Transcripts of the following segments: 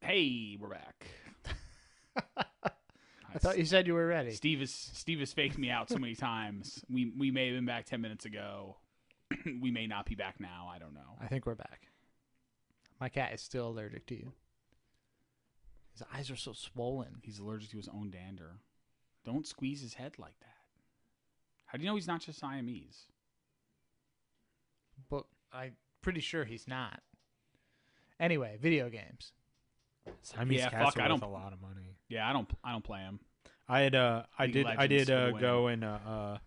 Hey, we're back. I thought you said you were ready. Steve has faked me out so many times. We may have been back 10 minutes ago. We may not be back now. I don't know. I think we're back. My cat is still allergic to you. His eyes are so swollen. He's allergic to his own dander. Don't squeeze his head like that. How do you know he's not just Siamese? But I'm pretty sure he's not. Anyway, video games. Siamese Yeah, cats fuck, are I worth don't- a lot of money. Yeah, I don't play him. I League of Legends for the win. go and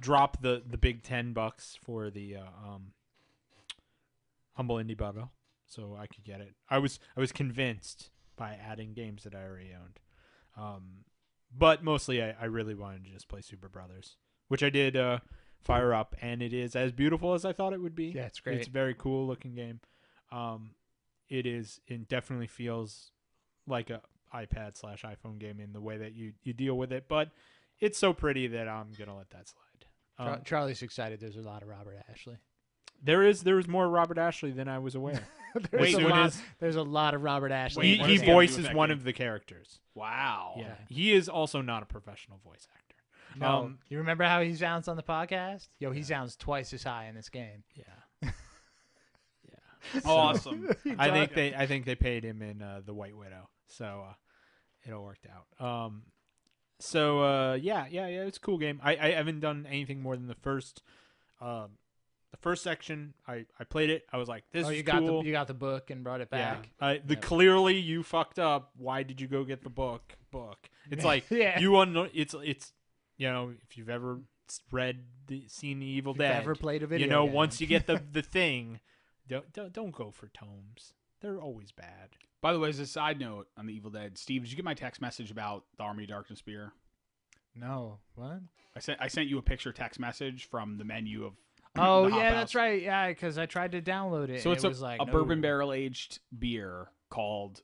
drop the big $10 for the Humble Indie Bundle, so I could get it. I was convinced by adding games that I already owned, but mostly I really wanted to just play Super Brothers, which I did fire up, and it is as beautiful as I thought it would be. Yeah, it's great. It's a very cool looking game. It definitely feels like a iPad/iPhone game in the way that you deal with it, but it's so pretty that I'm gonna let that slide. Charlie's excited. There's a lot of Robert Ashley. There is more Robert Ashley than I was aware. There's a lot of Robert Ashley. Wait, he what does he have to do voices with that one game? of the characters. Wow. Yeah, he is also not a professional voice actor. No, you remember how he sounds on the podcast? Yo, he sounds twice as high in this game. Yeah, Awesome. I think they paid him in the White Widow, so it all worked out. It's a cool game. I haven't done anything more than the first section. I played it. I was like, this is cool. You got the book and brought it back. Yeah. Clearly you fucked up. Why did you go get the book? It's like Yeah. it's you know, if you've ever seen the Evil If Dead, you've ever played a video you know, game. once you get the thing, don't go for tomes. They're always bad. By the way, as a side note on the Evil Dead, Steve, did you get my text message about the Army of Darkness beer? No, what? I sent you a picture text message from the menu of. Oh the Hop yeah, House. that's right. Yeah, because I tried to download it. So and it's it was like a no. bourbon barrel aged beer called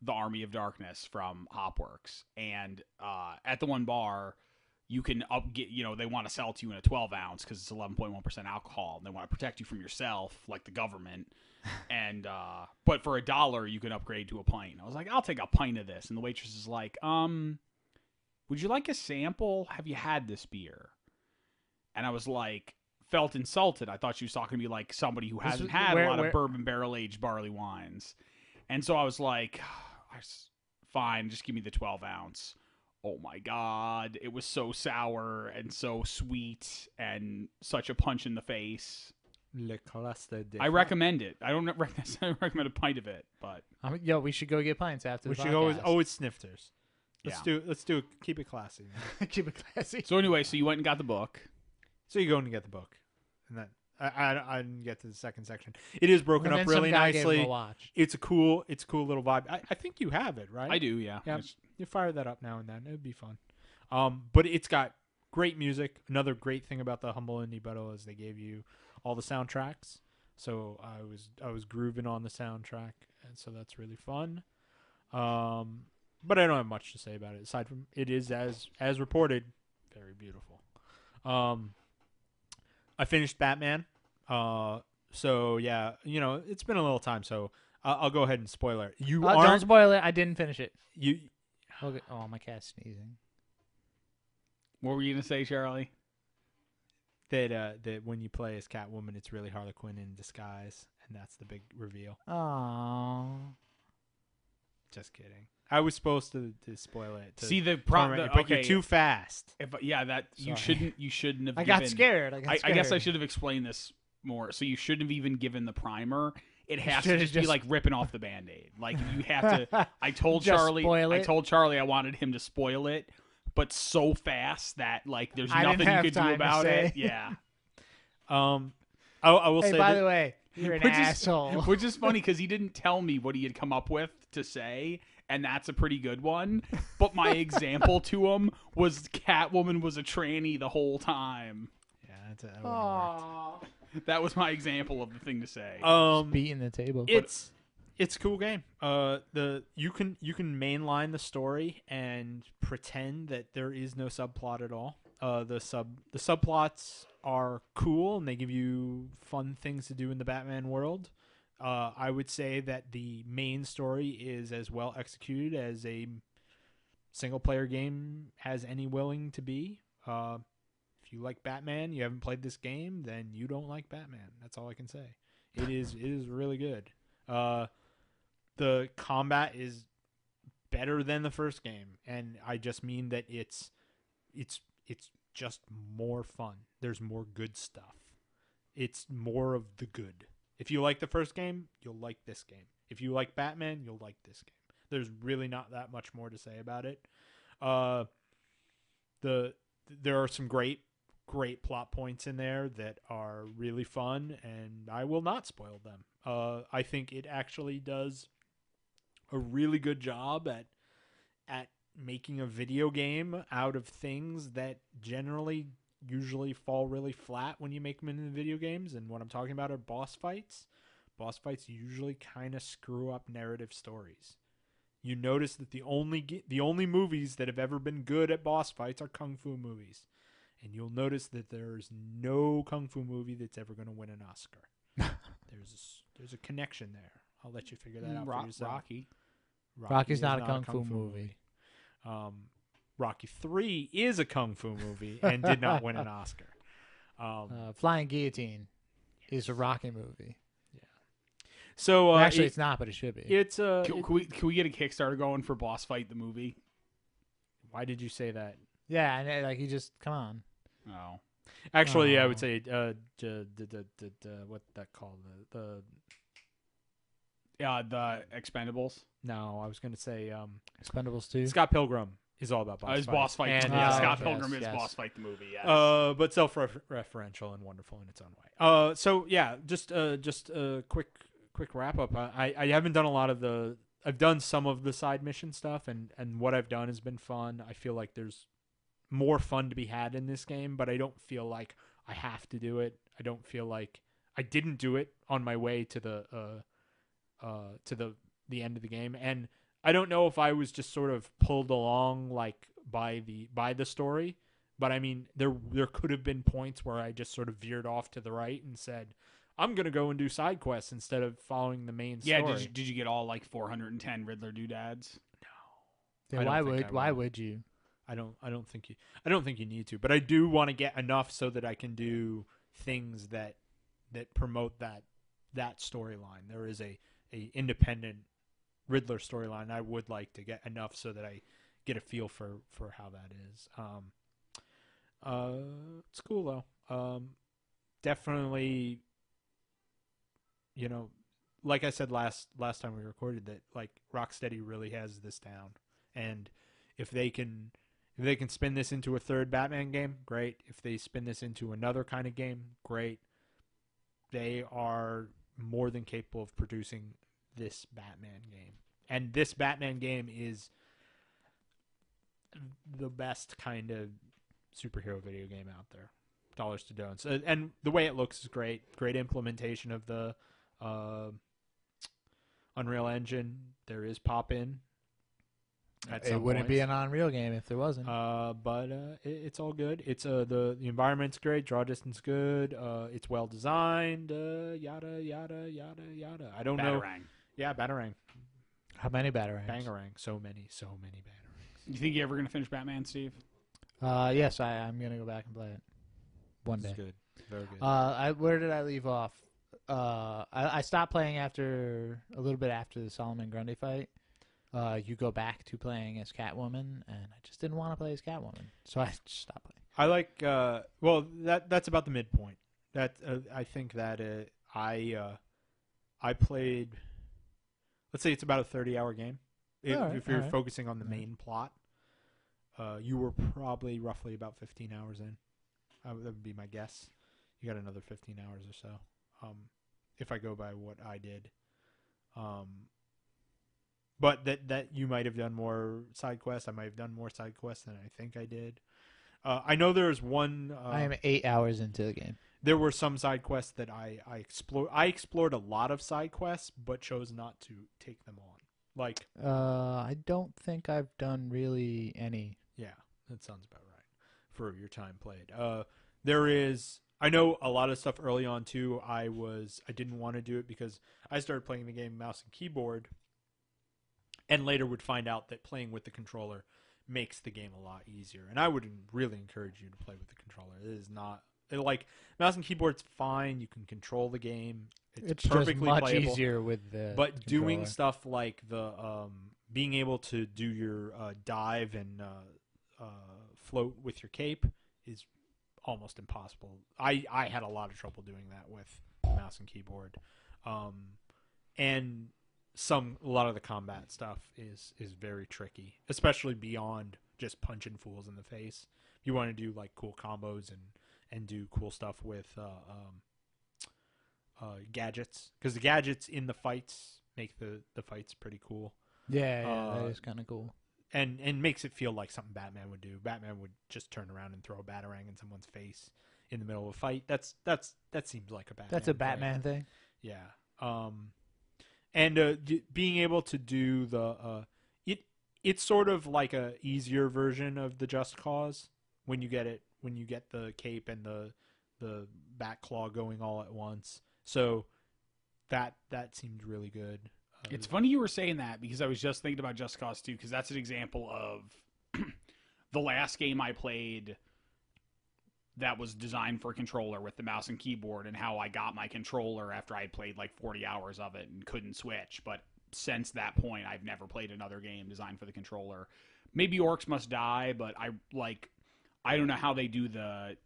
the Army of Darkness from Hopworks, and at the one bar, you can they want to sell it to you in a 12 ounce because it's 11.1% alcohol, and they want to protect you from yourself, like the government. And but for $1, you can upgrade to a pint. I was like, I'll take a pint of this, and the waitress is like, would you like a sample? Have you had this beer? And I was like, felt insulted. I thought she was talking to me like somebody who hasn't had a lot of bourbon barrel aged barley wines. And so I was like, fine, just give me the 12 ounce. Oh my God. It was so sour and so sweet and such a punch in the face. Le cluster de I recommend it. I don't recommend a pint of it, but Yo, we should go get pints after We the should podcast. always snifters. Let's Yeah. do it. Keep it classy. Keep it classy. so anyway, so you went and got the book. So you go and get the book, and that I didn't get to the second section. It is broken And up then some really guy gave him nicely. a watch. It's a cool little vibe. I think you have it, right? I do, yeah. Yeah, you fire that up now and then. It would be fun. But it's got great music. Another great thing about the Humble Indie Bundle is they gave you all the soundtracks. So I was grooving on the soundtrack, and so that's really fun. But I don't have much to say about it aside from it is as reported, very beautiful. I finished Batman. So yeah, you know, it's been a little time, so I'll go ahead and spoil it. Don't spoil it. I didn't finish it. You Okay. Oh, my cat's sneezing. What were you gonna say, Charlie? that when you play as Catwoman, it's really Harley Quinn in disguise, and that's the big reveal. Oh. Just kidding. I was supposed to spoil it. To See the torment problem, you, but you're too fast. If that you Sorry. shouldn't have. I got given- scared. I guess I should have explained this more. So you shouldn't have even given the primer. It has to should've just be just- like ripping off the Band-Aid. Like you have to. I told Just Charlie. spoil I it? told Charlie I wanted him to spoil it, but so fast that like there's I didn't nothing you have could do time to about say. it. Yeah. I will Hey, say by that the way, you're an Which is- asshole. Which is funny because he didn't tell me what he had come up with to say, and that's a pretty good one. But my example to him was Catwoman was a tranny the whole time. yeah, that would've worked. That was my example of the thing to say. Beating the table. It's a cool game. You can mainline the story and pretend that there is no subplot at all. The subplots are cool and they give you fun things to do in the Batman world. I would say that the main story is as well executed as a single player game has any willing to be. If you like Batman, you haven't played this game, then you don't like Batman. That's all I can say. It is really good. The combat is better than the first game, and I just mean that it's just more fun. There's more good stuff. It's more of the good. If you like the first game, you'll like this game. If you like Batman, you'll like this game. There's really not that much more to say about it. There are some great plot points in there that are really fun, and I will not spoil them. I think it actually does a really good job at making a video game out of things that usually fall really flat when you make them into video games. And what I'm talking about are boss fights. Boss fights usually kind of screw up narrative stories. You notice that the only movies that have ever been good at boss fights are kung fu movies. And you'll notice that there's no kung fu movie that's ever going to win an Oscar. There's a connection there. I'll let you figure that out for yourself. Rocky's is not a kung fu movie. Rocky 3 is a kung fu movie and did not win an Oscar. Flying Guillotine is a Rocky movie. So actually, it's not, but it should be. It's Can we get a Kickstarter going for Boss Fight the movie? Why did you say that? Yeah, and like you just come on. Oh, actually, I would say what that called the Expendables. No, I was going to say Expendables 2. Scott Pilgrim is all about boss fight. Boss Fight. And, Scott Pilgrim is yes. Boss Fight the movie. Yes. But self-referential and wonderful in its own way. So yeah, just a quick wrap up. I haven't done a lot of the. I've done some of the side mission stuff, and what I've done has been fun. I feel like there's more fun to be had in this game, but I don't feel like I have to do it. I don't feel like I didn't do it on my way to the end of the game, and I don't know if I was just sort of pulled along like by the story, but I mean there could have been points where I just sort of veered off to the right and said, I'm gonna go and do side quests instead of folling the main story. Yeah, did you get all like 410 Riddler doodads? No. Yeah, why would you? I don't think you need to, but I do want to get enough so that I can do things that promote that storyline. There is a independent Riddler storyline. I would like to get enough so that I get a feel for how that is. It's cool though. Definitely, like I said last time we recorded, that like Rocksteady really has this down, and if they can spin this into a third Batman game, great. If they spin this into another kind of game, great. They are more than capable of producing this Batman game. And this Batman game is the best kind of superhero video game out there. Dollars to don'ts. And the way it looks is great. Great implementation of the Unreal Engine. There is pop-in. It wouldn't be an Unreal game if there wasn't. But it's all good. It's the environment's great. Draw distance good. It's well designed. Yada yada yada yada. I don't know. Batarang. Yeah, Batarang. How many Batarangs? Bangarang. So many Batarangs. You think you're ever gonna finish Batman, Steve? Yes, I'm gonna go back and play it one day. This is good. Very good. Where did I leave off? I stopped playing after a little bit after the Solomon Grundy fight. You go back to playing as Catwoman, and I just didn't want to play as Catwoman, so I just stopped playing. I like. Well, that's about the midpoint. That I think that I played. Let's say it's about a 30-hour game. If you're focusing on the main plot, you were probably roughly about 15 hours in. That would be my guess. You got another 15 hours or so, if I go by what I did. But that you might have done more side quests. I might have done more side quests than I think I did. I know there's one. I am 8 hours into the game. There were some side quests that I explored. I explored a lot of side quests, but chose not to take them on. Like, I don't think I've done really any. Yeah, that sounds about right for your time played. There is I know a lot of stuff early on too. I didn't want to do it because I started playing the game mouse and keyboard, and later would find out that playing with the controller makes the game a lot easier. And I would really encourage you to play with the controller. It is not like mouse and keyboard's fine. You can control the game. It's perfectly just much playable. easier with the But doing controller. stuff like the being able to do your dive and float with your cape is almost impossible. I had a lot of trouble doing that with mouse and keyboard, and a lot of the combat stuff is very tricky, especially beyond just punching fools in the face. If you want to do like cool combos and do cool stuff with gadgets, because the gadgets in the fights make the fights pretty cool. Yeah, that is kind of cool. And makes it feel like something Batman would do. Batman would just turn around and throw a batarang in someone's face in the middle of a fight. That seems like a Batman. That's a Batman thing. Yeah. And being able to do it's sort of like a easier version of the Just Cause when you get the cape and the back claw going all at once. So that seemed really good. It's funny you were saying that because I was just thinking about Just Cause 2 because that's an example of the last game I played that was designed for a controller with the mouse and keyboard, and how I got my controller after I had played like 40 hours of it and couldn't switch. But since that point, I've never played another game designed for the controller. Maybe Orcs Must Die, but I don't know how they do the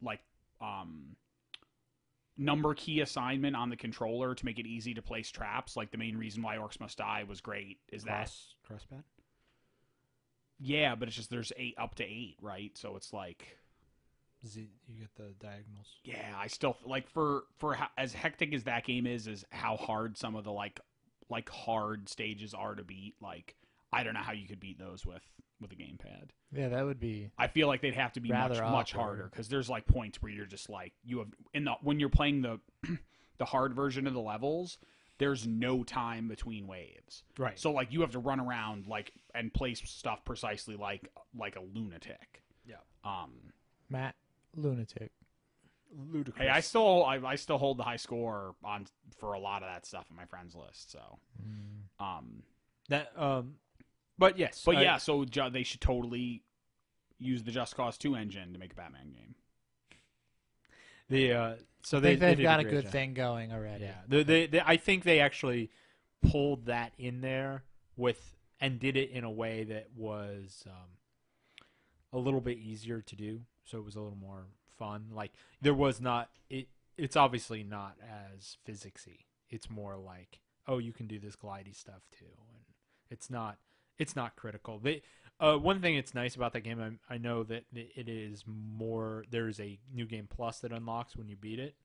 number key assignment on the controller to make it easy to place traps. Like the main reason why Orcs Must Die was great is crossbat. Yeah, but it's just there's up to 8, right? So it's like you get the diagonals. Yeah, I still like for as hectic as that game is how hard some of the like hard stages are to beat. Like I don't know how you could beat those with a gamepad. Yeah, that would be. I feel like they'd have to be much awkward. harder because there's like points where you're just like when you're playing the the hard version of the levels, there's no time between waves. Right. So like you have to run around like and place stuff precisely like a lunatic. Yeah. Matt, lunatic. Ludicrous. Hey, I still hold the high score for a lot of that stuff on my friends list. So, but yes, yeah. So they should totally use the Just Cause 2 engine to make a Batman game. So They've did got a great good job. thing going already. Yeah, they I think they actually pulled that in there and did it in a way that was a little bit easier to do. So it was a little more fun. Like there was not it's obviously not as physicsy. It's more like, oh, you can do this glidey stuff too, and it's not critical. One thing that's nice about that game, I know that it is more. There's a new game plus that unlocks when you beat it,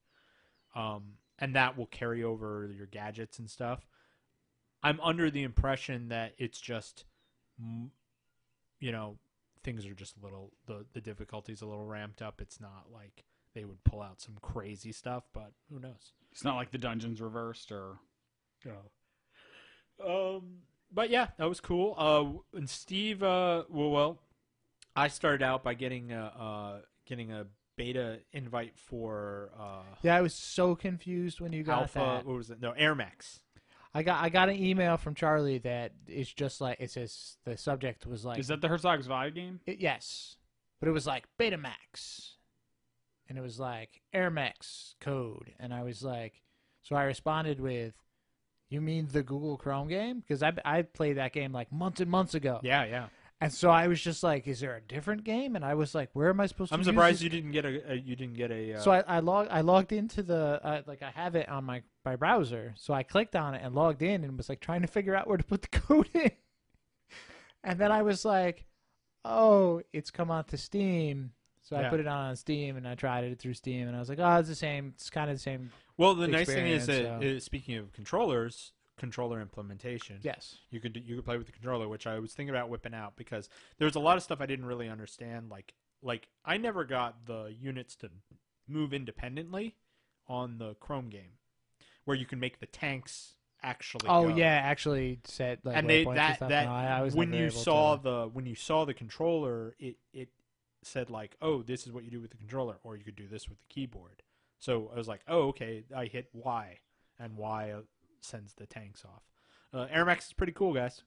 and that will carry over your gadgets and stuff. I'm under the impression that it's just, things are just a little the difficulty's a little ramped up. It's not like they would pull out some crazy stuff, but who knows? It's not like the dungeons reversed or. But yeah, that was cool. And Steve, I started out by getting a beta invite for Yeah, I was so confused when you got Alpha. that. What was it? No, Air Max. I got an email from Charlie that it's just like it says the subject was like Is that the Herzog's Vibe game? yes, but it was like Betamax, and it was like Air Max code, and I was like, so I responded with, "You mean the Google Chrome game?" Because I played that game like months and months ago. Yeah. And so I was just like, "Is there a different game?" And I was like, "Where am I supposed to?" I'm use surprised this? you didn't get a. So I logged into the I have it on my browser. So I clicked on it and logged in and was like trying to figure out where to put the code in. And then I was like, "Oh, it's come onto Steam." So I put it on Steam and I tried it through Steam and I was like, "Oh, it's the same. It's kind of the same." Well, the nice thing is experience, that speaking of controller implementation. Yes. You could play with the controller, which I was thinking about whipping out because there's a lot of stuff I didn't really understand. Like I never got the units to move independently on the Chrome game, where you can make the tanks actually. Oh go. yeah, actually said like And waypoints and stuff. No, I was when never you able saw to... when you saw the controller, it said like, oh, this is what you do with the controller, or you could do this with the keyboard. So I was like, oh, okay. I hit Y, and Y sends the tanks off. Air Max is pretty cool, guys.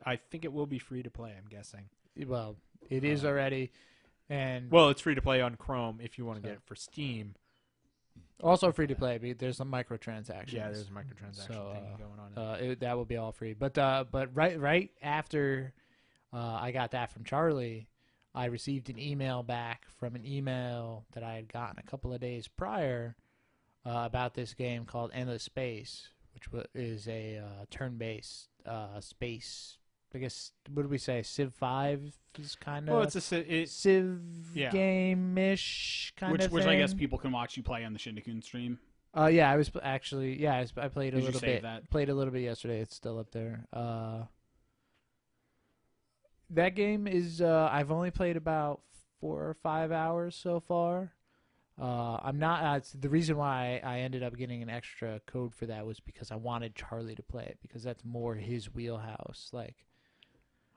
I think it will be free to play, I'm guessing. Well, it is already, and Well, it's free to play on Chrome if you want to get it for Steam. also free to play. But there's some microtransactions. Yeah, there's a microtransaction thing going on. That will be all free. But right after I got that from Charlie, I received an email back from an email that I had gotten a couple of days prior about this game called Endless Space, which is a turn-based space. I guess, what did we say? Civ 5 is kind of. Well, it's a Civ yeah. game-ish kind of thing. Which I guess people can watch you play on the Shindigun stream. Yeah, I was actually. Yeah, I played a Did you little save bit. that? Played a little bit yesterday. It's still up there. That game is. I've only played about 4 or 5 hours so far. I'm not. The reason why I ended up getting an extra code for that was because I wanted Charlie to play it, because that's more his wheelhouse. Like,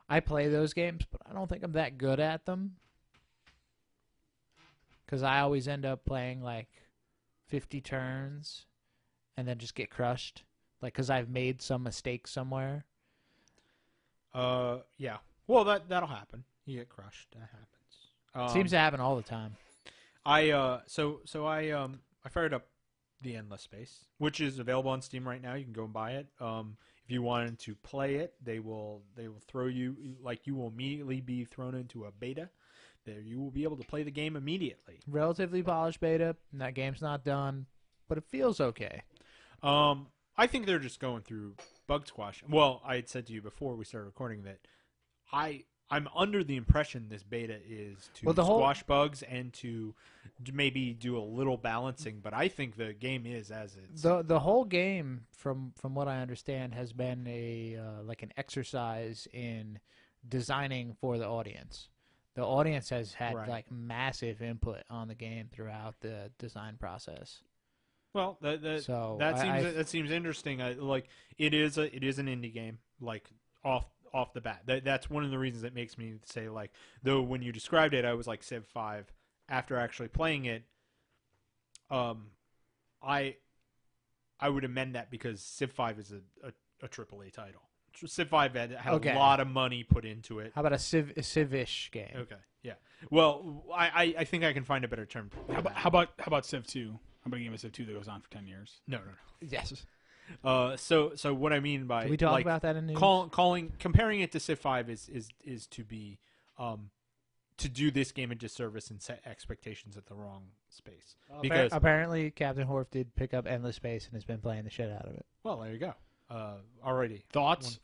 I play those games, but I don't think I'm that good at them, because I always end up playing like 50 turns and then just get crushed, like, because I've made some mistake somewhere. Yeah. Well, that'll happen. You get crushed. That happens. Seems to happen all the time. I fired up the Endless Space, which is available on Steam right now. You can go and buy it. If you wanted to play it, they will throw you, like, you will immediately be thrown into a beta. There, you will be able to play the game immediately. Relatively polished beta. And that game's not done, but it feels okay. I think they're just going through bug squash. Well, I had said to you before we started recording that I'm under the impression this beta is to squash bugs and to maybe do a little balancing, but I think the game is as it's. The whole game, from what I understand, has been like an exercise in designing for the audience. The audience has had like massive input on the game throughout the design process. Well, that seems interesting. Like, it is an indie game, like off the bat. That's one of the reasons that makes me say, like, though when you described it, I was like Civ 5. After actually playing it, I would amend that because Civ 5 is a AAA title. Civ 5 had a lot of money put into it. How about a Civ-ish game? Okay, yeah. Well, I think I can find a better term. How about Civ 2? How about a game of Civ 2 that goes on for 10 years? No. Yes. So what I mean by, did we talk about that in news? Comparing it to Civ 5 is to be to do this game a disservice and set expectations at the wrong space. Because apparently Captain Horf did pick up Endless Space and has been playing the shit out of it. Well, there you go. Already Thoughts?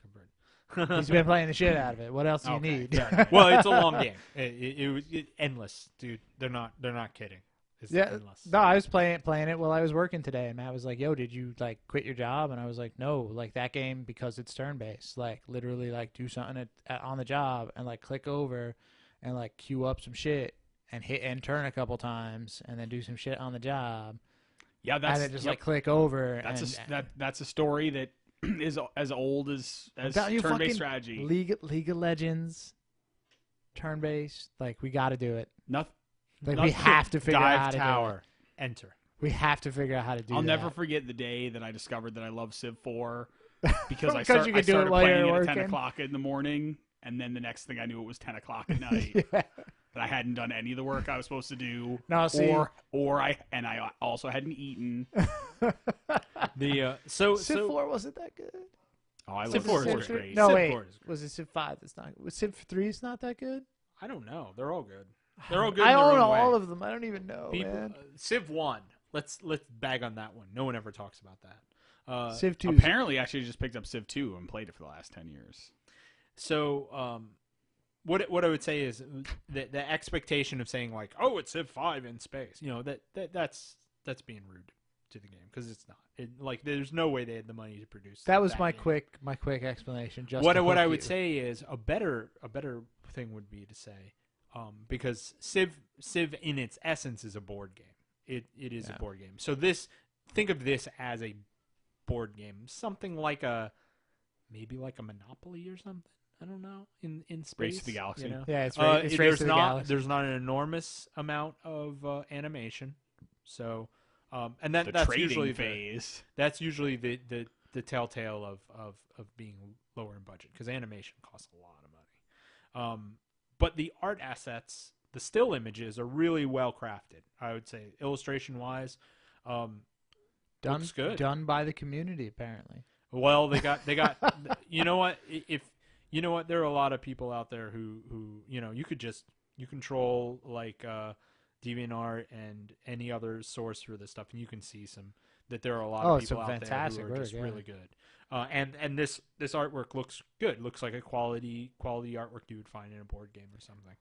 He's been playing the shit out of it. What else do you need? Yeah. Well, it's a long game. It was endless, dude. They're not kidding. It's endless. No, I was playing it while I was working today, and Matt was like, "Yo, did you like quit your job?" And I was like, "No, like that game, because it's turn based. Like literally, like do something on the job and like click over and like queue up some shit and hit and turn a couple times and then do some shit on the job. Yeah, that's and then just like click over. That's a story that is as old as turn-based strategy. League of Legends, turn based. Like we got to do it. Nothing. Like we have to figure out how to tower, do it. enter. We have to figure out how to do. I'll that. never forget the day that I discovered that I love Civ 4 because I Because you could do it started while playing you're it at 10 working. o'clock in the morning, and then the next thing I knew it was 10 o'clock at night. Yeah. And I hadn't done any of the work I was supposed to do. No, see, I also hadn't eaten. Civ 4 wasn't that good. Oh, I Civ love 4 Civ 4 is is great. great. No, Civ wait. 4 is great. Was it Civ 5 that's not good? Was Civ 3 is not that good? I don't know. They're all good. They're all good. I in their don't own know way. all of them. I don't even know, People, man. Civ 1. Let's bag on that one. No one ever talks about that. Civ 2 Apparently, actually, just picked up Civ 2 and played it for the last 10 years. So, what I would say is the expectation of saying like, oh, it's Civ 5 in space. You know, that's being rude to the game because it's not. Like, there's no way they had the money to produce. That was my game. quick explanation. Just What to I hook would you. say is a better thing would be to say, because Civ in its essence is a board game. It is a board game. So think of this as a board game, something like maybe like a Monopoly or something. I don't know, in space. Race to the Galaxy. You know? Yeah, it's Race to the Galaxy. There's not an enormous amount of animation, so And The that's trading usually phase. that's usually the telltale of being lower in budget, because animation costs a lot of money. But the art assets, the still images, are really well crafted. I would say, illustration wise, looks good. Done by the community, apparently. Well, they got you know what, if you know what, there are a lot of people out there who you control like DeviantArt and any other source for this stuff, and you can see that there are a lot of people out there who are just really good. And this artwork looks good. Looks like a quality artwork you would find in a board game or something.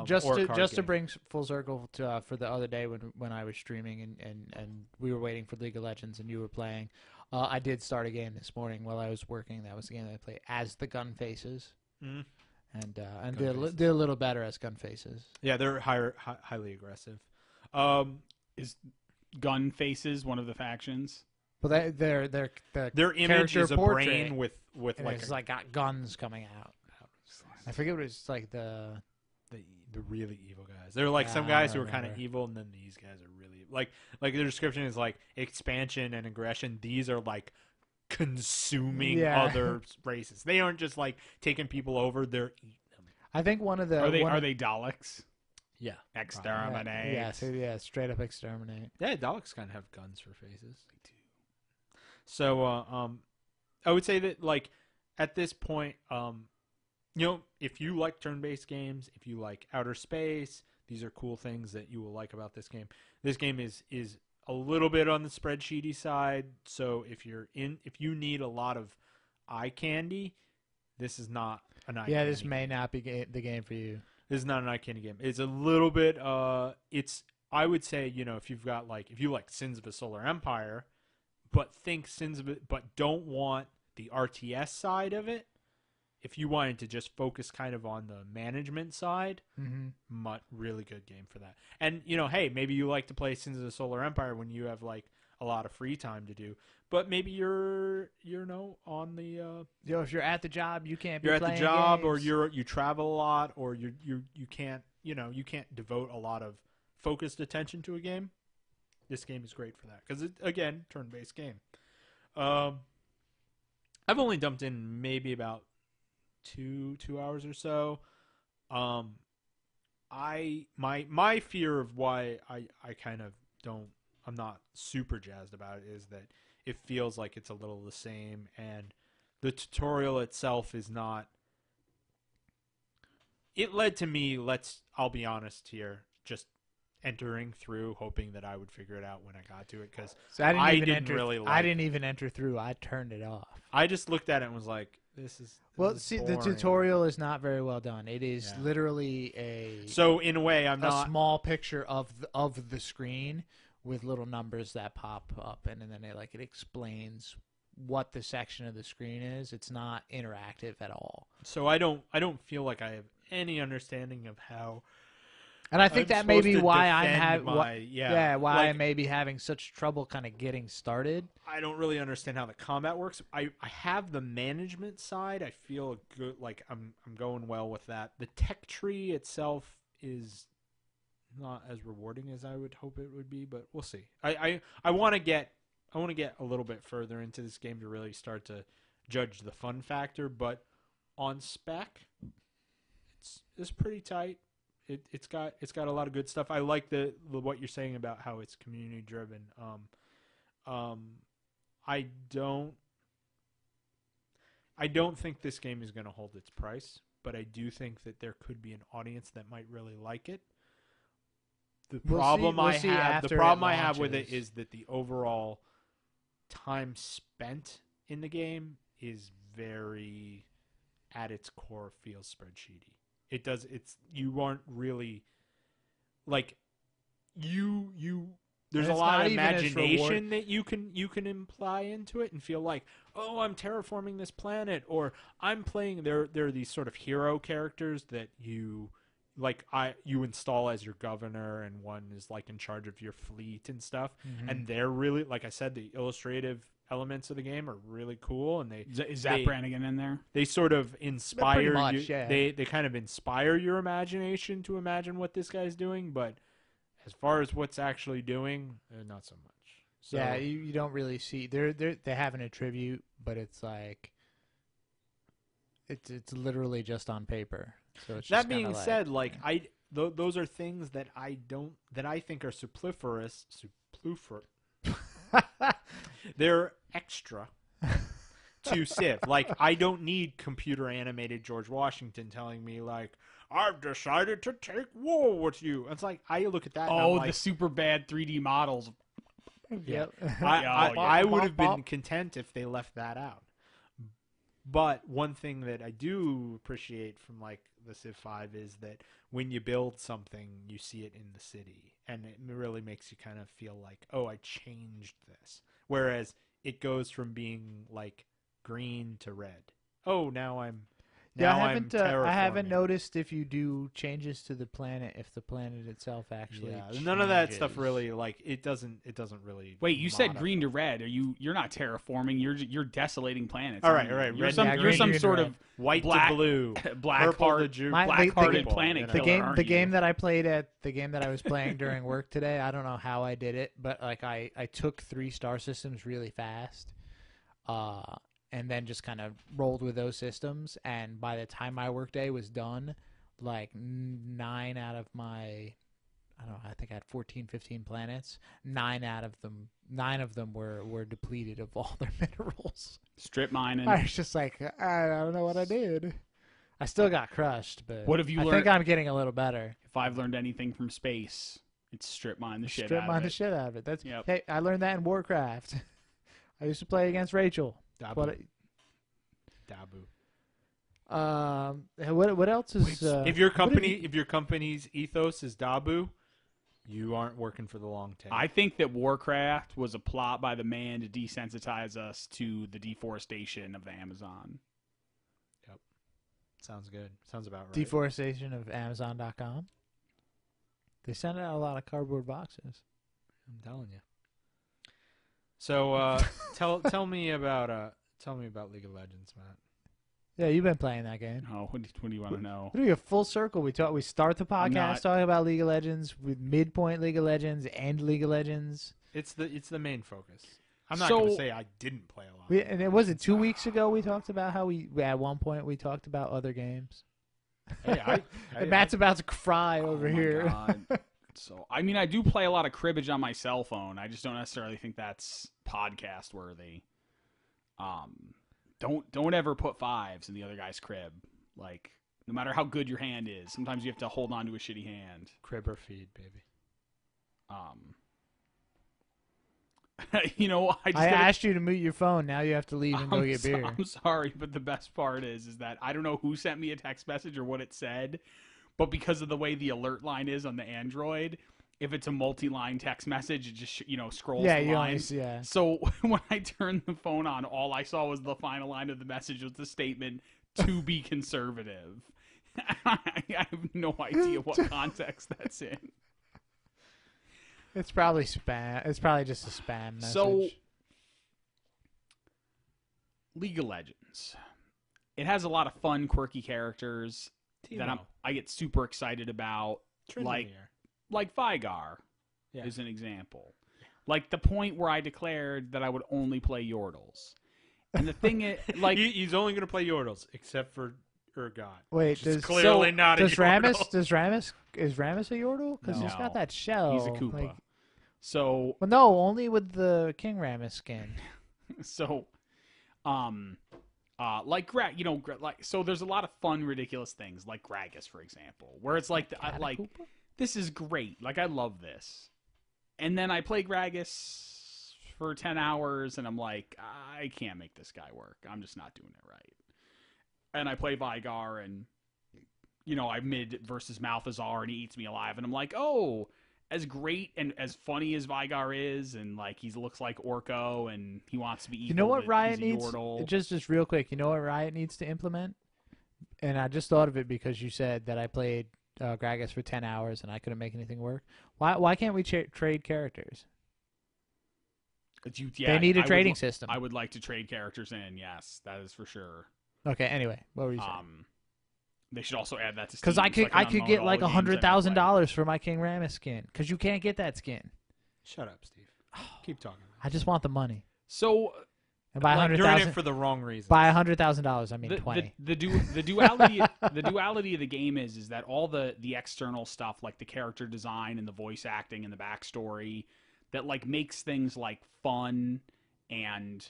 Just to bring full circle to for the other day when I was streaming and we were waiting for League of Legends and you were playing, I did start a game this morning while I was working. That was the game that I played as the Gun Faces, and did a little better as Gun Faces. Yeah, they're highly aggressive. Is Gun Faces one of the factions? But their image is a portrait, brain with and like it's like got guns coming out. I forget what it's like the really evil guys. They're like some guys who are kind of evil, and then these guys are really like their description is like expansion and aggression. These are like consuming other races. They aren't just like taking people over; they're eating them. I think one of the are they Daleks? Yeah, exterminate. Yeah, straight up exterminate. Yeah, Daleks kind of have guns for faces. They do. So, I would say that like at this point, if you like turn-based games, if you like outer space, these are cool things that you will like about this game. This game is a little bit on the spreadsheety side, so if you need a lot of eye candy, this is not an eye candy. Yeah, this may not be the game for you. This is not an eye candy game. It's a little bit I would say, if you like Sins of a Solar Empire, but don't want the RTS side of it. If you wanted to just focus kind of on the management side, really good game for that. And hey, maybe you like to play Sins of the Solar Empire when you have like a lot of free time to do. But maybe you're on the if you're at the job, you can't. You're be at the job, games. or you travel a lot, or you can't you can't devote a lot of focused attention to a game. This game is great for that because it's again turn-based game. I've only dumped in maybe about 2 hours or so. My fear of why I kind of I'm not super jazzed about it is that it feels like it's a little the same, and the tutorial itself is not. It led to me, I'll be honest here, just entering through, hoping that I would figure it out when I got to it, because I didn't even enter through. I turned it off. I just looked at it and was like, this is the tutorial is not very well done. It is literally so in a way a small picture of the screen with little numbers that pop up, and then it explains what the section of the screen is. It's not interactive at all. So I don't feel like I have any understanding of how. And I think that may be why I may be having such trouble kind of getting started. I don't really understand how the combat works. I have the management side. I feel good, like I'm going well with that. The tech tree itself is not as rewarding as I would hope it would be, but we'll see. I want to get a little bit further into this game to really start to judge the fun factor, but on spec, it's pretty tight. It's got a lot of good stuff. I like the what you're saying about how it's community driven. I don't think this game is going to hold its price, but I do think that there could be an audience that might really like it. The problem I have with it is that the overall time spent in the game is very, at its core, feels spreadsheety. You aren't really like there's a lot of imagination that you can imply into it and feel like, oh, I'm terraforming this planet, or I'm playing. There are these sort of hero characters that you install as your governor, and one is like in charge of your fleet and stuff. And they're really, like I said, the illustrative elements of the game are really cool, and is Zach Brannigan in there? They sort of inspire much, you. Yeah. They kind of inspire your imagination to imagine what this guy's doing, but As far as what's actually doing, not so much. So, yeah, you don't really see they have an attribute, but it's like it's literally just on paper. So it's that just being kinda said, like those are things that I think are superfluous. They're extra to Civ. Like, I don't need computer animated George Washington telling me like, I've decided to take war with you. It's like, I look at that and I'm Oh, like, the super bad 3D models. Yep. I would have been content if they left that out. But one thing that I do appreciate from like the Civ 5 is that when you build something, you see it in the city, and it really makes you kind of feel like, oh, I changed this. Whereas it goes from being like green to red. Oh, now I'm Yeah, now I haven't I'm I haven't terraforming. noticed if you do changes to the planet, if the planet itself actually Yeah, none of that stuff changes. really like it doesn't really. Wait, you said modify. green to red. You're not terraforming. You're desolating planets. All aren't right, all right. you? You're Red- some yeah, you're green, some green, sort red. of White black- to blue, black purple heart to ju- black-hearted purple, planet you know? the killer, game aren't the you? game that I played at the game that I was playing during work today, I don't know how I did it, but like I took 3 star systems really fast. And then just kind of rolled with those systems, and by the time my workday was done, like 9 out of my I don't know, I think I had 14, 15 planets. 9 of them were depleted of all their minerals. Strip mining. I was just like, I don't know what I did. I still got crushed, but What have you I learned? think I'm getting a little better. If I've learned anything from space, it's strip mine the shit Strip out mine of the it. shit out of it. That's Yep. Hey, I learned that in Warcraft. I used to play against Rachel. Dabu. Dabu. What else is If your what have you- if your company's ethos is Dabu, you aren't working for the long tail. I think that Warcraft was a plot by the man to desensitize us to the deforestation of the Amazon. Sounds good. Sounds about right. deforestation of Amazon.com? They send out a lot of cardboard boxes. I'm telling you. So tell me about League of Legends, Matt. Yeah, you've been playing that game. Oh, what do you want to know? What do we have full circle? We start the I'm podcast not- talking about League of Legends with midpoint League of Legends and League of Legends. It's the main focus. I'm not So- going to say I didn't play a lot. And it was it 2 weeks ago we talked about how we at one point we talked about other games. Hey, And Matt's about to cry over Oh my here. God. So, I mean, I do play a lot of cribbage on my cell phone. I just don't necessarily think that's podcast worthy. Don't ever put 5s in the other guy's crib. Like, no matter how good your hand is, sometimes you have to hold on to a shitty hand. crib or feed, baby. You know, I just I gotta- asked you to mute your phone. Now you have to leave and go get beer. I'm sorry, but the best part is that I don't know who sent me a text message or what it said, but because of the way the alert line is on the Android, if it's a multi-line text message, it just scrolls Yeah, the you only lines. yeah. So when I turned the phone on, all I saw was the final line of the message was the statement "to be conservative." I have no idea what context that's in. It's probably spam. It's probably just a spam message. So, League of Legends. It has a lot of fun, quirky characters that I get super excited about. Like Vigar Yeah. is an example. Like the point where I declared that I would only play Yordles. And the thing is, like, he's only going to play Yordles, except for Urgot. Wait, which is does clearly not a does Rammus Yordle. is Rammus a Yordle? Because he's No. got that shell. he's a Koopa. Like, So, well, no, only with the King Rammus skin. like so there's a lot of fun, ridiculous things like Gragas, for example, where it's like, Got a Koopa? this is great. Like, I love this. And then I play Gragas for 10 hours, and I'm like, I can't make this guy work. I'm just not doing it right. And I play Vigar, and, I mid versus Malthazar, and he eats me alive. And I'm like, oh, as great and as funny as Vigar is, and, like, he looks like Orko, and he wants to be evil. You know what but Riot he's a needs? Yordle. Just real quick. You know what Riot needs to implement? And I just thought of it because you said that I played Gragas for 10 hours and I couldn't make anything work. Why can't we trade characters? They need a trading system. I would like to trade characters in, yes, that is for sure. Okay, anyway, what were you saying? They should also add that to Steam. Because I could unload get all like the games I've been playing. $100,000 for my King Rammus skin. Because you can't get that skin. Shut up, Steve. Keep talking. I just want the money. So And by You're in it 100,000, for the wrong reason. by $100,000, I mean 20. the duality the duality of the game is that all the external stuff, like the character design and the voice acting and the backstory, that like makes things like fun and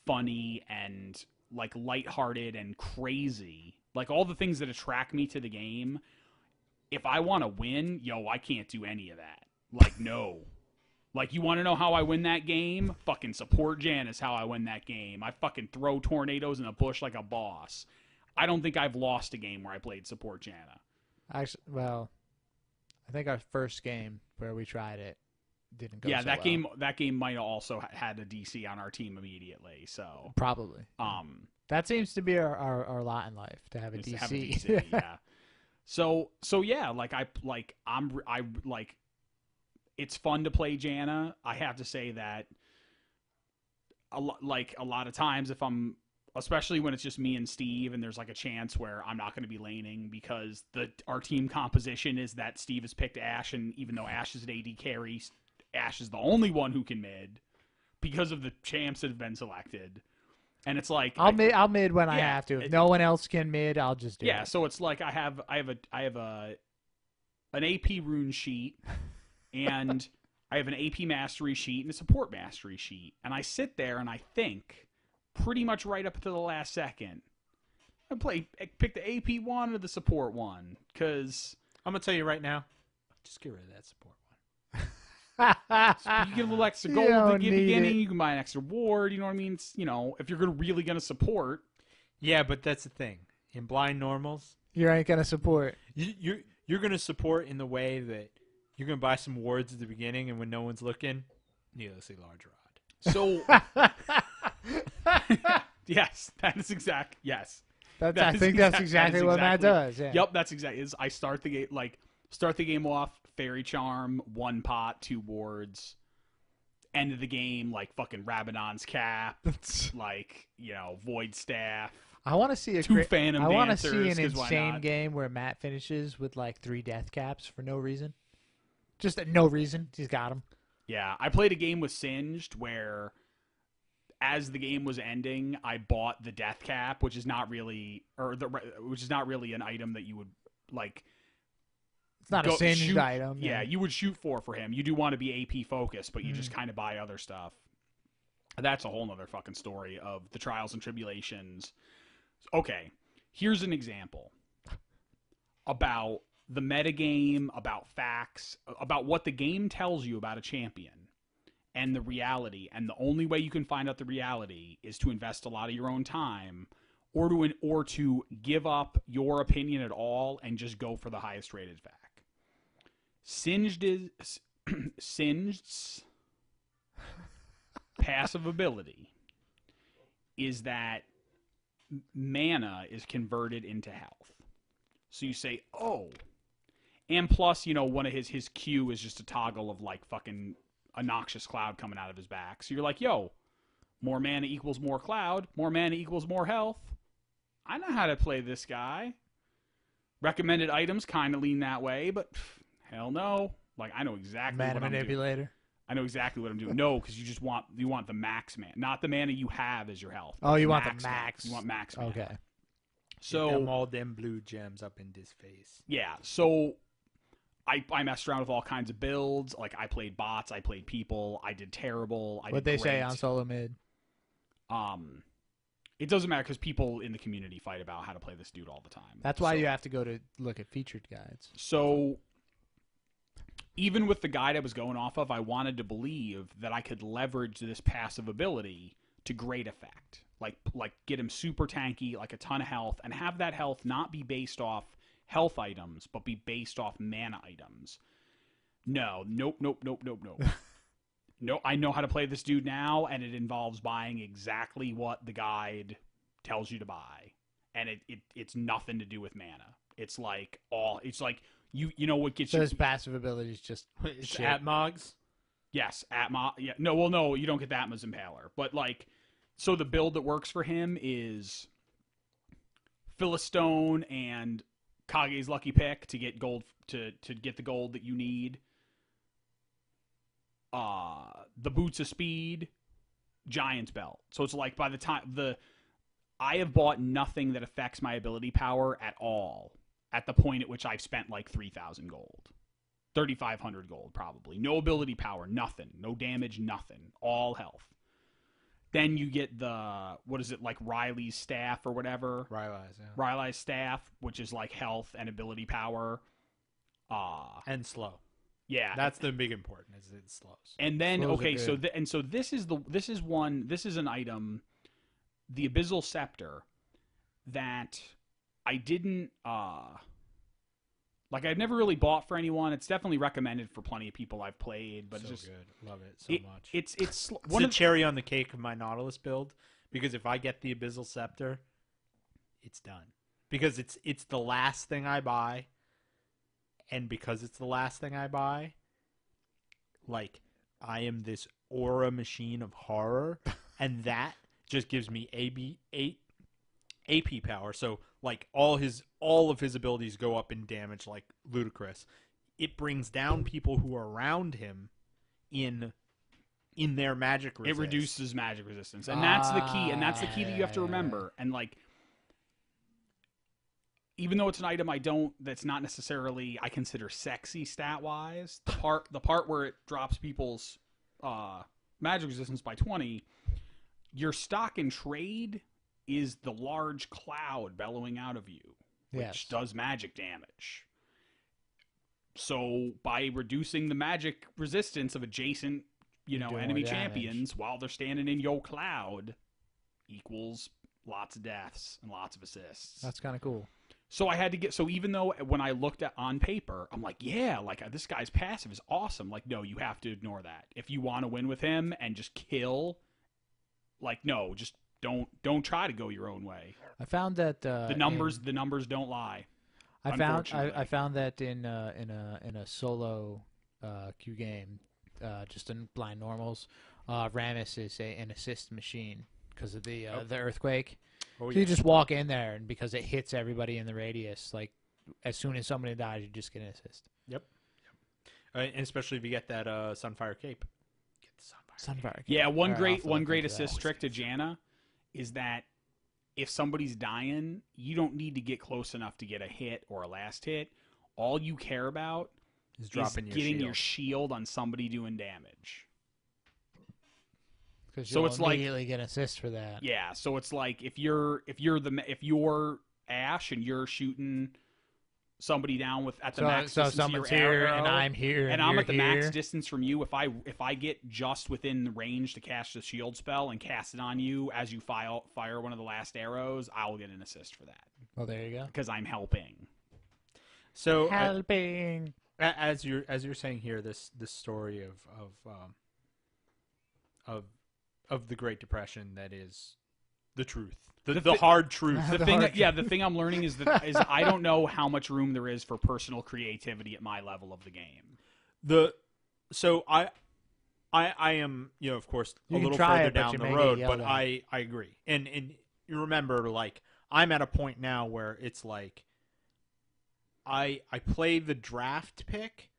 funny and like lighthearted and crazy, like all the things that attract me to the game. If I want to win, I can't do any of that. Like, no. Like, you want to know how I win that game? Fucking support Jan is how I win that game. I fucking throw tornadoes in a bush like a boss. I don't think I've lost a game where I played support Jana. Actually, well, I think our first game where we tried it didn't go so that well. that game might have also had a DC on our team immediately. So Probably. That seems to be our lot in life, to have a is DC. to have a DC, yeah. So yeah, it's fun to play Jana. I have to say that a lot of times, if I'm, especially when it's just me and Steve, and there's like a chance where I'm not going to be laning because our team composition is that Steve has picked Ashe, and even though Ashe is an AD carry, Ashe is the only one who can mid because of the champs that have been selected. And it's like I'll mid when I have to. If no one else can mid, I'll just do it. Yeah, so it's like I have an AP rune sheet, and I have an AP mastery sheet and a support mastery sheet, and I sit there and I think pretty much right up to the last second. Pick the AP one or the support one, because I'm gonna tell you right now, just get rid of that support one. you get a little extra gold at the beginning. You can buy an extra ward. You know what I mean? It's, if you're really gonna support. Yeah, but that's the thing. In blind normals, you ain't gonna support. You're gonna support in the way that you're gonna buy some wards at the beginning, and when no one's looking, needlessly large rod. So yes, that is exact. Yes, I think that's exactly what Matt does. Yeah. Yep, that's exactly. I start the game off Fairy Charm, 1 pot, 2 wards. End of the game, like fucking Rabadon's Cap, like Void Staff. I want to see a 2 Phantom I want to Dancers, see an 'cause why insane not? game where Matt finishes with like 3 death caps for no reason. Just no reason. He's got them. Yeah, I played a game with Singed where, as the game was ending, I bought the death cap, which is not really an item that you would like. It's not a singed item. Yeah, you would shoot for him. You do want to be AP focused, but you just kind of buy other stuff. That's a whole nother fucking story of the trials and tribulations. Okay, here's an example about the metagame, about facts, about what the game tells you about a champion and the reality. And the only way you can find out the reality is to invest a lot of your own time, or to give up your opinion at all and just go for the highest rated fact. Singed's passive ability is that mana is converted into health. So you say, oh, and plus, one of his Q is just a toggle of like fucking a noxious cloud coming out of his back. So you're like, yo, more mana equals more cloud, more mana equals more health. I know how to play this guy. Recommended items kind of lean that way, but hell no. Like, I know exactly Mana what I'm doing. manipulator. I know exactly what I'm doing. No, because you want the max mana, not the mana you have as your health. Oh, you want max the max. You want max mana. Okay. So get them all them blue gems up in this face. Yeah. So I messed around with all kinds of builds. Like, I played bots, I played people, I did terrible. What'd they say on solo mid? It doesn't matter because people in the community fight about how to play this dude all the time. That's why you have to go to look at featured guides. So even with the guide I was going off of, I wanted to believe that I could leverage this passive ability to great effect. Like get him super tanky, like a ton of health, and have that health not be based off health items, but be based off mana items. Nope. No, I know how to play this dude now, and it involves buying exactly what the guide tells you to buy. And it's nothing to do with mana. It's like you know what gets so you. his passive ability is just It's shit. Atmogs. Yes, Atma. Yeah, no, you don't get the Atma's Impaler. But so the build that works for him is Philistone and Kage's lucky pick to get gold to get the gold that you need. The boots of speed, Giant's belt. So it's like by the time I have bought nothing that affects my ability power at all at the point at which I've spent like 3,000 gold. 3,500 gold probably. No ability power, nothing. No damage, nothing. All health. Then you get the, what is it, like Riley's staff or whatever? Riley's staff, which is like health and ability power. And slow. Yeah. That's the big important, is it slows. And then, Slows okay, are so good. this is an item, the Abyssal Scepter, that I didn't, like I've never really bought for anyone. It's definitely recommended for plenty of people I've played, but So it's just good. Love it so much. It's It's one the of cherry on the cake of my Nautilus build, because if I get the Abyssal Scepter, it's done. Because it's the last thing I buy, and because it's the last thing I buy, like, I am this aura machine of horror, and that just gives me AP power. So like all of his abilities go up in damage like ludicrous. It brings down people who are around him in their magic resist. It reduces magic resistance, and that's the key. And that's the key that you have to remember. And like, even though it's an item that's not necessarily I consider sexy stat wise, the part where it drops people's magic resistance by 20, your stock and trade is the large cloud bellowing out of you, which does magic damage. So by reducing the magic resistance of adjacent, enemy champions while they're standing in your cloud, equals lots of deaths and lots of assists. That's kind of cool. So I had to get, so even though when I looked at on paper, I'm like, yeah, like this guy's passive is awesome. Like, no, you have to ignore that. If you want to win with him and just kill, like, no, just don't try to go your own way. I found that the numbers don't lie. I found that in a solo queue game, just in blind normals, Rammus is an assist machine because of the earthquake. Oh, so you just walk in there, and because it hits everybody in the radius, like as soon as somebody dies, you just get an assist. Yep. And especially if you get that Sunfire Cape. Get the Sunfire Cape. Yeah, one great assist trick to Janna is that if somebody's dying, you don't need to get close enough to get a hit or a last hit. All you care about is dropping getting your shield on somebody doing damage. Because so it's immediately get an assist for that. Yeah, so it's like if you're Ash and you're shooting somebody down at the max distance someone's of your here arrow, and I'm here and I'm at the here. max distance from you, if I get just within the range to cast the shield spell and cast it on you as you fire one of the last arrows, I'll get an assist for that. Well, there you go. Because I'm helping. So helping. As you're saying here, this story of the Great Depression that is the truth, the hard truth. The thing I'm learning is I don't know how much room there is for personal creativity at my level of the game. So I am, of course, a little further down the road, but I agree. And you remember, like, I'm at a point now where it's like I play the draft pick,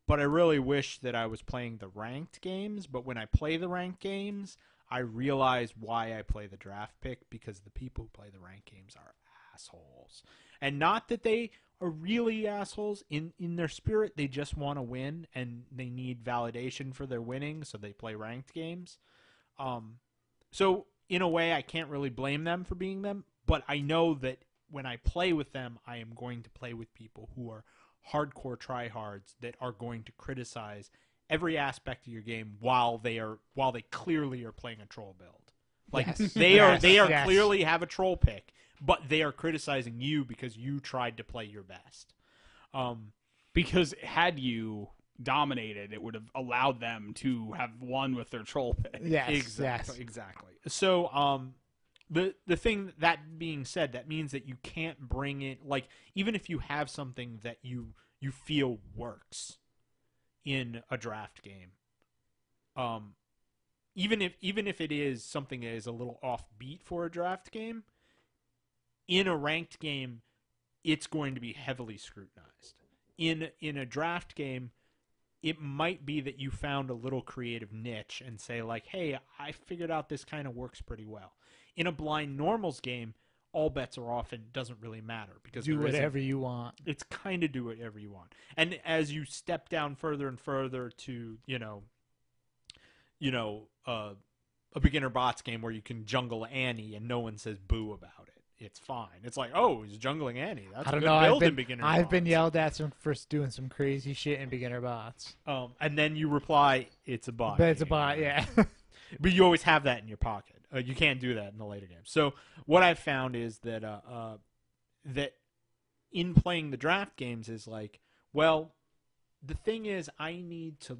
but I really wish that I was playing the ranked games. But when I play the ranked games, I realize why I play the draft pick, because the people who play the ranked games are assholes. And not that they are really assholes. In their spirit, they just want to win, and they need validation for their winning, so they play ranked games. So in a way, I can't really blame them for being them, but I know that when I play with them, I am going to play with people who are hardcore tryhards that are going to criticize every aspect of your game while they clearly are playing a troll build. Like, yes. they are clearly have a troll pick, but they are criticizing you because you tried to play your best. Because had you dominated, it would have allowed them to have won with their troll pick. Yes, exactly. So, the thing, that being said, that means that you can't bring in, like, even if you have something that you feel works in a draft game, even if it is something that is a little offbeat for a draft game, in a ranked game, it's going to be heavily scrutinized. In a draft game, it might be that you found a little creative niche and say like, hey, I figured out this kind of works pretty well. In a blind normals game, all bets are off and it doesn't really matter because Do whatever you want. It's kind of do whatever you want. And as you step down further and further to, a beginner bots game where you can jungle Annie and no one says boo about it. It's fine. It's like, oh, he's jungling Annie. That's I a don't good know. build in beginner I've bots. been yelled at for doing some crazy shit in beginner bots. And then you reply, it's a bot. But it's a bot, yeah. But you always have that in your pocket. You can't do that in the later games. So what I've found is that that in playing the draft games is like, well, the thing is I need to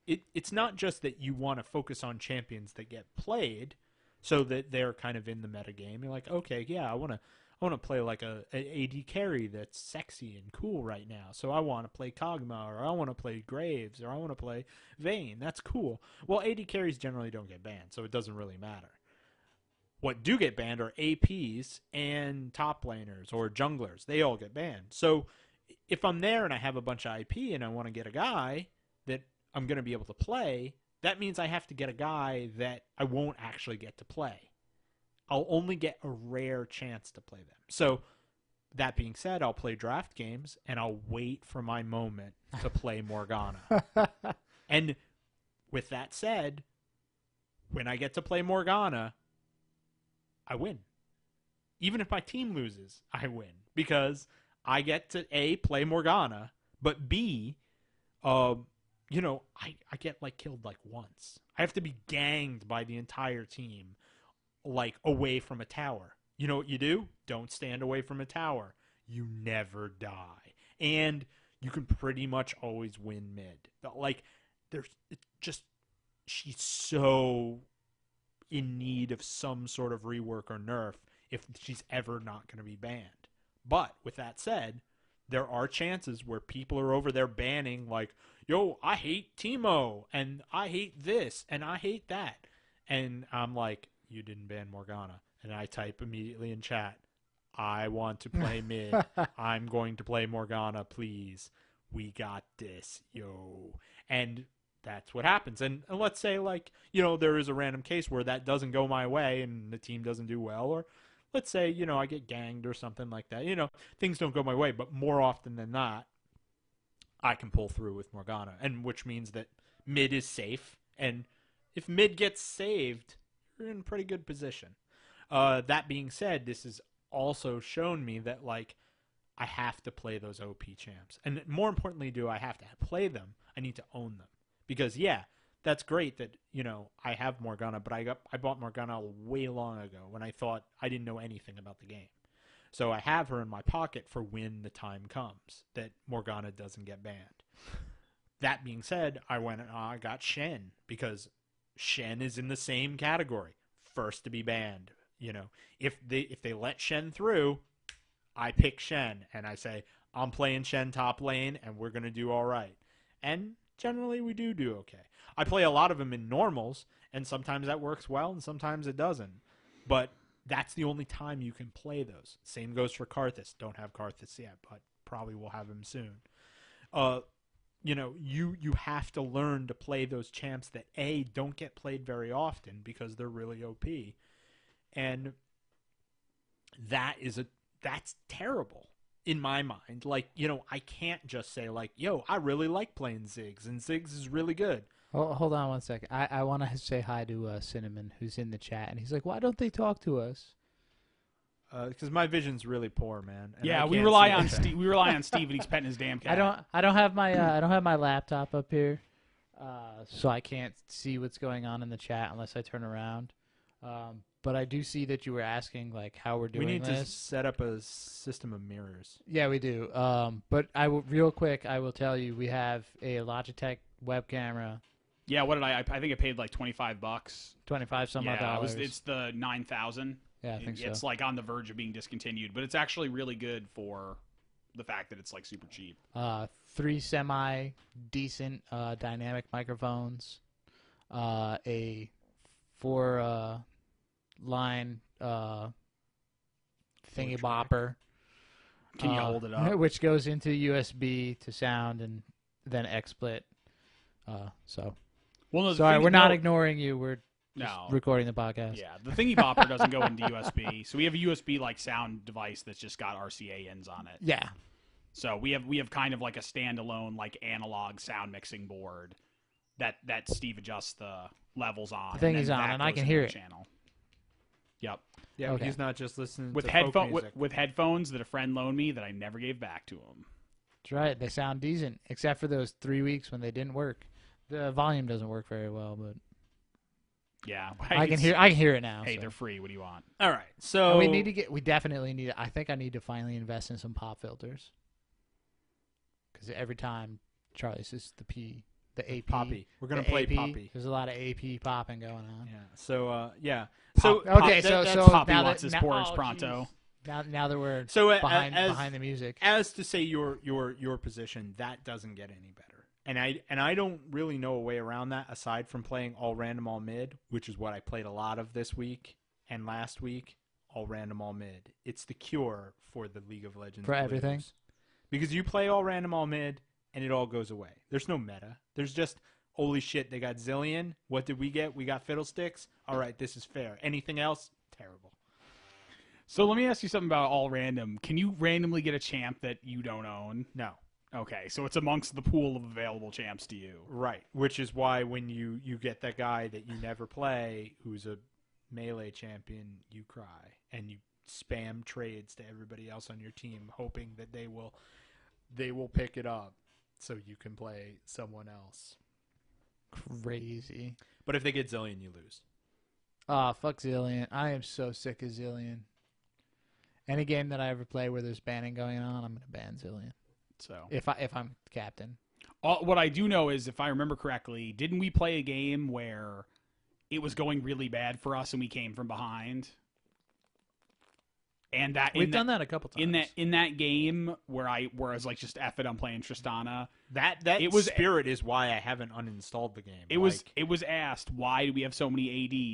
it's not just that you want to focus on champions that get played so that they're kind of in the meta game. You're like, okay, yeah, I want to play like a AD carry that's sexy and cool right now. So I want to play Kog'Maw, or I want to play Graves, or I want to play Vayne. That's cool. Well, AD carries generally don't get banned, so it doesn't really matter. What do get banned are APs and top laners or junglers. They all get banned. So if I'm there and I have a bunch of IP and I want to get a guy that I'm going to be able to play, that means I have to get a guy that I won't actually get to play. I'll only get a rare chance to play them. So that being said, I'll play draft games and I'll wait for my moment to play Morgana. And with that said, when I get to play Morgana, I win. Even if my team loses, I win. Because I get to A, play Morgana, but B, I get killed once. I have to be ganged by the entire team, away from a tower. You know what you do? Don't stand away from a tower. You never die. And you can pretty much always win mid. She's so in need of some sort of rework or nerf if she's ever not going to be banned. But with that said, there are chances where people are over there banning yo, I hate Teemo, and I hate this, and I hate that. And I'm like, you didn't ban Morgana. And I type immediately in chat, I want to play mid. I'm going to play Morgana, please. We got this, yo. And that's what happens. And let's say, there is a random case where that doesn't go my way and the team doesn't do well, or let's say, I get ganged or something like that. Things don't go my way, but more often than not, I can pull through with Morgana, and which means that mid is safe. And if mid gets saved, you're in a pretty good position. That being said, this has also shown me that, I have to play those OP champs. And more importantly, do I have to play them? I need to own them. Because, yeah, that's great that, I have Morgana, but I bought Morgana way long ago when I thought I didn't know anything about the game. So I have her in my pocket for when the time comes that Morgana doesn't get banned. That being said, I went and I got Shen because Shen is in the same category. First to be banned. If they let Shen through, I pick Shen and I say, I'm playing Shen top lane and we're going to do all right. And generally we do okay. I play a lot of them in normals, and sometimes that works well and sometimes it doesn't. But that's the only time you can play those. Same goes for Karthus. Don't have Karthus yet, but probably will have him soon. You have to learn to play those champs that A, don't get played very often because they're really OP. And that's terrible in my mind. I can't just say I really like playing Ziggs, and Ziggs is really good. Hold on 1 second. I want to say hi to Cinnamon, who's in the chat, and he's like, "Why don't they talk to us?" Because my vision's really poor, man. Yeah, we rely on Steve. We rely on Steve, and he's petting his damn cat. I don't have my laptop up here, so I can't see what's going on in the chat unless I turn around. But I do see that you were asking how we're doing. We need this. to set up a system of mirrors. Yeah, we do. But real quick, I will tell you, we have a Logitech web camera. Yeah, what did I think I paid $25. 25 some odd dollars. It's the 9,000. Yeah, I think so. It's on the verge of being discontinued, but it's actually really good for the fact that it's super cheap. 3 semi decent dynamic microphones, a 4 line thingy bopper, Can you hold it up? Which goes into USB to sound and then XSplit. So Well, no, the sorry, thing- we're not no, ignoring you. We're just No. recording the podcast. Yeah, the thingy bopper doesn't go into USB, so we have a USB like sound device that's just got RCA ins on it. Yeah. So we have kind of like a standalone like analog sound mixing board that Steve adjusts the levels on. The thing and is then on, that and I goes can into hear the it. Channel. Yep. Yeah, Okay. he's not just listening With to folk headphone music. with headphones that a friend loaned me that I never gave back to him. That's right. They sound decent, except for those 3 weeks when they didn't work. The volume doesn't work very well, but Yeah, I can hear it now. Hey, so. they're free. What do you want? All right, so And we need to we definitely need. I think I need to finally invest in some pop filters. Because every time Charlie says the AP, Poppy. We're gonna the play AP, Poppy. There's a lot of AP popping going on. Yeah. So Pop- So Okay, that- so Poppy now wants that, his now, porridge oh, pronto. jeez. Now that we're so behind as the music, as to say your position, that doesn't get any better. And I don't really know a way around that aside from playing all random all mid, which is what I played a lot of this week and last week. All random all mid. It's the cure for the League of Legends For everything? blues. Because you play all random all mid and it all goes away. There's no meta. There's just holy shit, they got Zillion. What did we get? We got Fiddlesticks. All right, this is fair. Anything else? Terrible. So let me ask you something about all random. Can you randomly get a champ that you don't own? No. Okay, so it's amongst the pool of available champs to you. Right, which is why when you get that guy that you never play who's a melee champion, you cry and you spam trades to everybody else on your team hoping that they will pick it up so you can play someone else. crazy. But if they get Zillion, you lose. Oh, fuck Zillion. I am so sick of Zillion. Any game that I ever play where there's banning going on, I'm gonna ban Zillion. So If I'm captain. what I do know is, if I remember correctly, didn't we play a game where it was going really bad for us and we came from behind? And We've done that a couple times. in that game where I was like, just F it, I'm playing Tristana. That It was- spirit is why I haven't uninstalled the game. It was asked, why do we have so many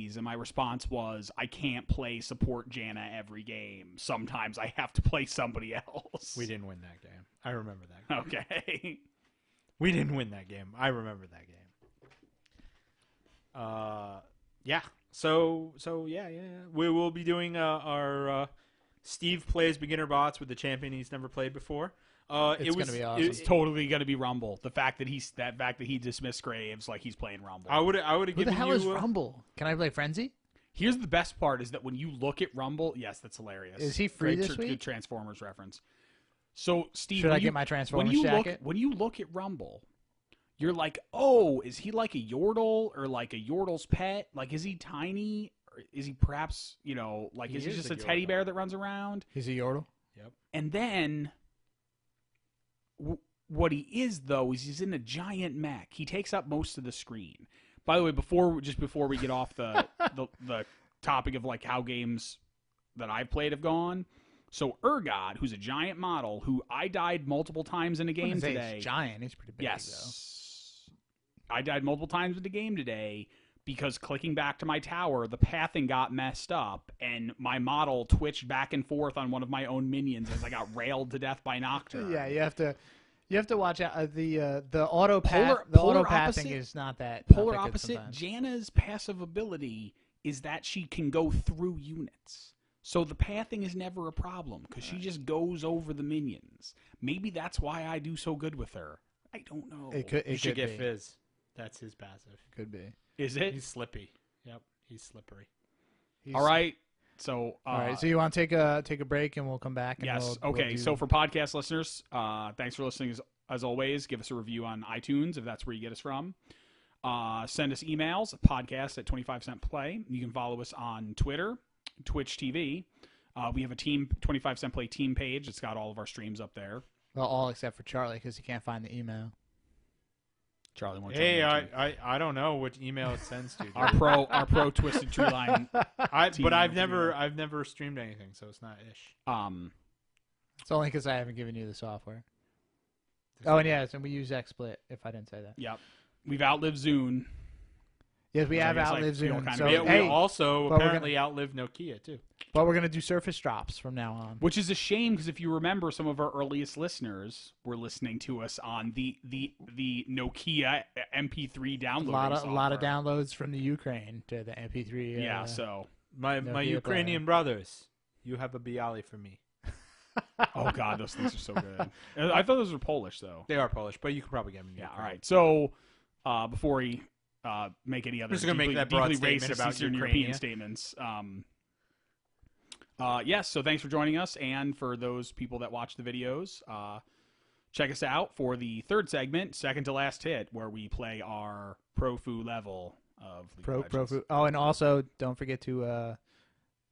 ADs? And my response was, I can't play support Janna every game. Sometimes I have to play somebody else. We didn't win that game. I remember that game. Okay. We didn't win that game. I remember that game. Yeah. So yeah. We will be doing our Steve plays beginner bots with the champion he's never played before. It's gonna be awesome. It's totally going to be Rumble. The fact that he dismissed Graves like he's playing Rumble. I would have Who given the hell you is Rumble? Can I play Frenzy? Here's the best part is that when you look at Rumble, yes, that's hilarious. Is he free Great this week? Good Transformers reference. So Steve, Should when I you- get my Transformers when you jacket? when you look at Rumble, you're like, oh, is he like a Yordle or like a Yordle's pet? Like, is he tiny? Or is he perhaps, like, He is he is just a a teddy Yordle. bear that runs around? He's a Yordle. And then what he is, though, is he's in a giant mech. He takes up most of the screen. By the way, before we get off the topic of like how games that I've played have gone, so Urgot, who's a giant model, who I died multiple times in a game today. He's giant. He's pretty big. Yes, I died multiple times in the game today because clicking back to my tower, the pathing got messed up, and my model twitched back and forth on one of my own minions as I got railed to death by Nocturne. Yeah, you have to watch out. The auto Polar- the polar auto pathing opposite- is not that Polar not that good opposite, sometimes. Janna's passive ability is that she can go through units. So the pathing is never a problem because she just goes over the minions. Maybe that's why I do so good with her. I don't know. It could. You It should could get be. Fizz. That's his passive. Could be. Is it? He's slippy. Yep, he's slippery. All right. So, All right. So you want to take a break and we'll come back. And yes. We'll Okay. do- So for podcast listeners, thanks for listening. As always, give us a review on iTunes if that's where you get us from. Send us emails, podcast@25cent play. You can follow us on Twitter, Twitch TV. We have a team 25 Cent Play team page. It's got all of our streams up there. well, all except for Charlie because he can't find the email. Charlie, won't Hey, I don't know which email it sends to. dude. our pro Twisted Tree Line. team but I've review. never streamed anything, so it's not ish. It's only because I haven't given you the software. Oh, and yes, and we use XSplit. If I didn't say that. Yep. We've outlived Zune. Yes, we So I have guess, like, outlived feel Zune. kind So, of We, bad. we hey, also but we're apparently outlived Nokia too. but we're gonna do Surface Drops from now on. Which is a shame because if you remember, some of our earliest listeners were listening to us on the Nokia MP3 downloading A lot of software. downloads from the Ukraine to the MP3. Yeah, so My Nokia Ukrainian brothers, you have a Bialy for me. oh god, those things are so good. I thought those were Polish though. They are Polish, but you can probably get them. In Yeah, all Ukraine. right. So before we make any other just gonna make deeply, that broad deeply statement racist about Eastern Ukraine, European statements. Yes, so thanks for joining us, and for those people that watch the videos, check us out for the third segment, second to last hit, where we play our Profu level of League of Legends. Oh, and also don't forget to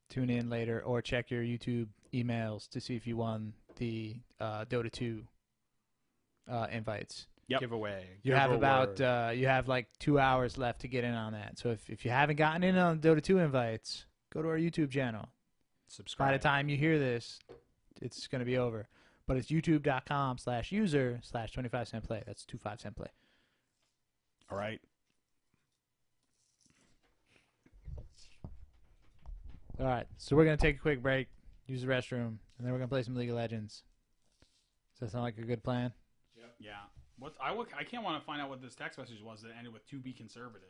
tune in later or check your YouTube emails to see if you won the Dota 2 invites. Yep. Giveaway. You have about you have like 2 hours left to get in on that. So if you haven't gotten in on the Dota 2 invites, go to our YouTube channel. subscribe. By the time you hear this, it's going to be over. But it's youtube.com/user/25cent play. That's 25cent play. All right. All right. So we're going to take a quick break, use the restroom, and then we're going to play some League of Legends. Does that sound like a good plan? Yeah. I can't want to find out what this text message was that ended with "to be conservative."